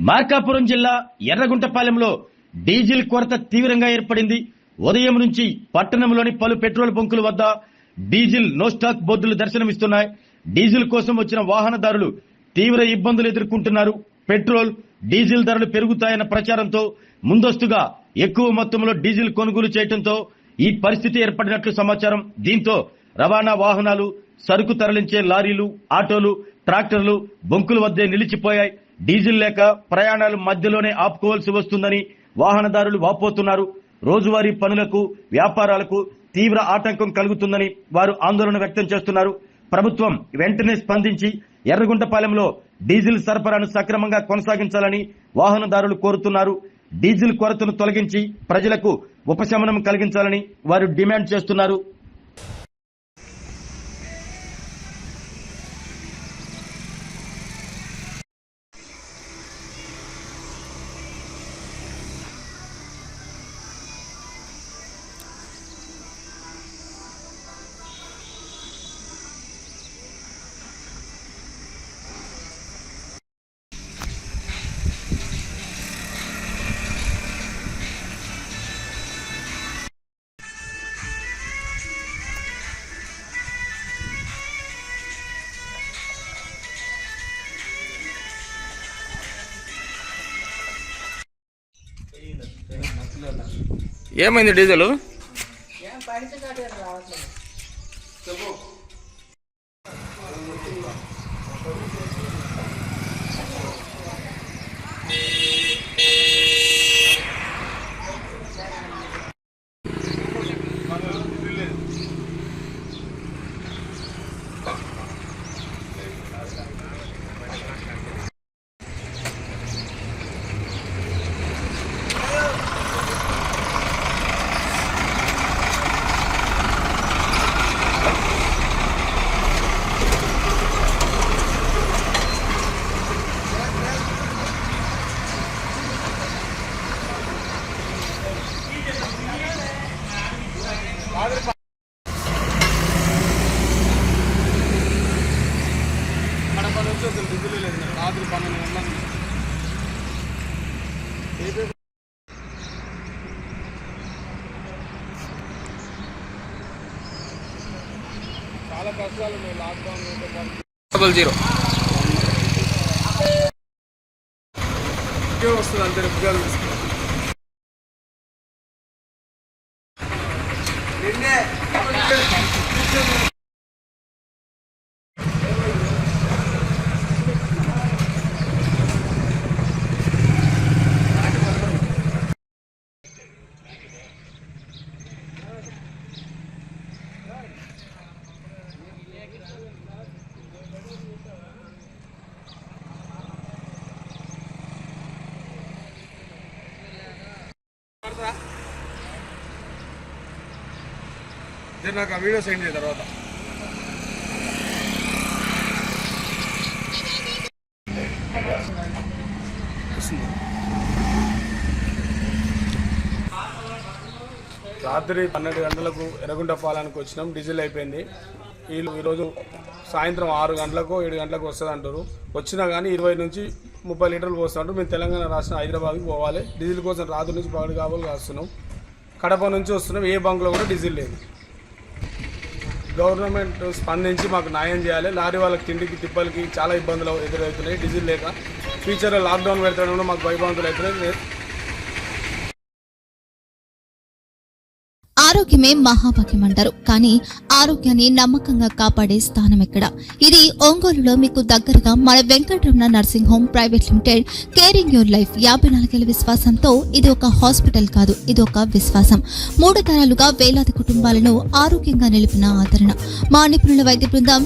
మార్కాపురం జిల్లా ఎర్రగుంటపాలెంలో డీజిల్ కొరత తీవ్రంగా ఏర్పడింది. ఉదయం నుంచి పట్టణంలోని పలు పెట్రోల్ బంకుల వద్ద డీజిల్ నో స్టాక్ బోర్డులు దర్శనమిస్తున్నాయి. డీజిల్ కోసం వచ్చిన వాహనదారులు తీవ్ర ఇబ్బందులు ఎదుర్కొంటున్నారు. పెట్రోల్, డీజిల్ ధరలు పెరుగుతాయన్న ప్రచారంతో ముందస్తుగా ఎక్కువ మొత్తంలో డీజిల్ కొనుగోలు చేయడంతో ఈ పరిస్థితి ఏర్పడినట్లు సమాచారం. దీంతో రవాణా వాహనాలు, సరుకు తరలించే లారీలు, ఆటోలు, ట్రాక్టర్లు బొంకుల వద్దే నిలిచిపోయాయి. డీజిల్ లేక ప్రయాణాలు మధ్యలోనే ఆపుకోవాల్సి వస్తుందని వాహనదారులు వాపోతున్నారు. రోజువారీ పనులకు, వ్యాపారాలకు తీవ్ర ఆటంకం కలుగుతుందని వారు ఆందోళన వ్యక్తం చేస్తున్నారు. ప్రభుత్వం వెంటనే స్పందించి ఎర్రగుంటపాలెంలో డీజిల్ సరఫరాను సక్రమంగా కొనసాగించాలని వాహనదారులు కోరుతున్నారు. డీజిల్ కొరతను తొలగించి ప్రజలకు ఉపశమనం కలిగించాలని వారు డిమాండ్ చేస్తున్నారు. ఏమైంది డీజిల్? రాత్రి 12 గంటలకు చాలా కష్టాలు ఉన్నాయి. లాక్డౌన్ 00 వస్తుంది అంతే. ఉద్యోగాలు తీసుకుంటాం. నాకు ఆ వీడియో సెండ్ చేయ తర్వాత రాత్రి 12 గంటలకు ఎర్రగుంటపాలెంకి వచ్చినాం. డీజిల్ అయిపోయింది. ఈరోజు సాయంత్రం 6 గంటలకు 7 గంటలకు వస్తుంది అంటారు. వచ్చినా కానీ 20 నుంచి 30 లీటర్లు పోస్తుంటారు. మేము తెలంగాణ రాష్ట్రం హైదరాబాద్కి పోవాలి. డీజిల్ కోసం రాత్రి నుంచి పగటి కావాలి కాస్తున్నాం. కడప నుంచి వస్తున్నాం. ఏ బంకులో కూడా డీజిల్ లేదు. గవర్నమెంట్ స్పందించి మాకు న్యాయం చేయాలి. లారీ వాళ్ళకి తిండికి తిప్పలకి చాలా ఇబ్బందులు ఎదురవుతున్నాయి. డీజిల్ లేక ఫ్యూచర్లో లాక్డౌన్ పెడతాడో మాకు భయభ్రాంతులు అవుతున్నాయి. ఆరోగ్యమే మహాభాగ్యం అంటారు. కానీ ఆరోగ్యాన్ని నమ్మకంగా కాపాడే స్థానం ఎక్కడ? ఇది ఒంగోలులో మీకు దగ్గరగా మన Venkataramana nursing home private limited. Caring your life 54 ఏళ్ల విశ్వాసంతో ఇది ఒక హాస్పిటల్ కాదు, ఇది ఒక విశ్వాసం. 3 తరాలుగా వేలాది కుటుంబాలను ఆరోగ్యంగా నిలిపిన ఆదరణ. మా నిపుణుల వైద్య బృందం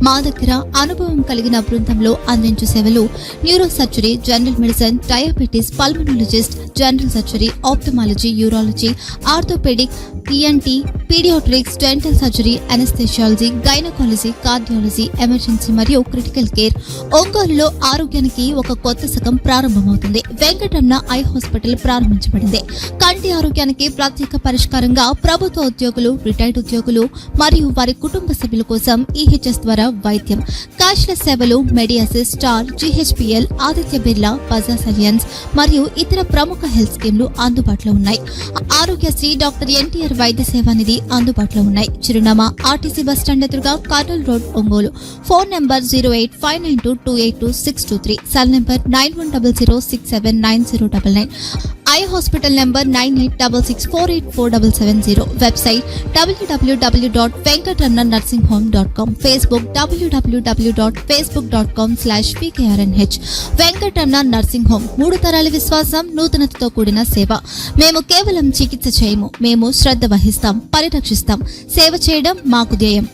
మా దగ్గర అనుభవం కలిగిన బృందంలో అందించే సేవలు neuro surgery, general medicine, diabetes, pulmonologist, general surgery, ophthalmology, urology, orthopaedic, ENT, paediatrics, dental surgery, anaesthesiology, gynaecology, cardiology, emergency మరియు క్రిటికల్ కేర్. ఒంగోలులో ఆరోగ్యానికి ఒక కొత్త శకం ప్రారంభమవుతుంది. వెంకటరమణ ఐ హాస్పిటల్ ప్రారంభించబడింది. కంటి ఆరోగ్యానికి ప్రత్యేక పరిష్కారంగా ప్రభుత్వ ఉద్యోగులు, రిటైర్డ్ ఉద్యోగులు మరియు వారి కుటుంబ సభ్యుల కోసం ఈహెచ్ఎస్ ద్వారా వైద్యం, క్యాష్లెస్ సేవలు, మెడియాసిస్, స్టార్, జీహెచ్పీఎల్, ఆదిత్య బిర్లా, బజాజ్ అలియన్స్ మరియు ఇతర ప్రముఖ హెల్త్ స్కీమ్లు అందుబాటులో ఉన్నాయి. ఆరోగ్యశ్రీ, డాక్టర్ ఎన్టీఆర్ వైద్య సేవా నిధి అందుబాటులో ఉన్నాయి. చిరునామా ఆర్టీసీ బస్టాండ్ ఎదురుగా, Kurnool road, Ongole. Phone number 08592282623, cell number 9100679099, eye hospital number 9866484770, website www.venkatramannursing.com, Facebook www.facebook.com/vkrnh. Venkataramana nursing home, 3 తరాల విశ్వాసం, నూతనతతో కూడిన సేవ. మేము కేవలం చికిత్స చేయము, మేము శ్రద్ధ వహిస్తాం, పరిరక్షిస్తాం. సేవ చేయడం మాకు ధ్యేయం.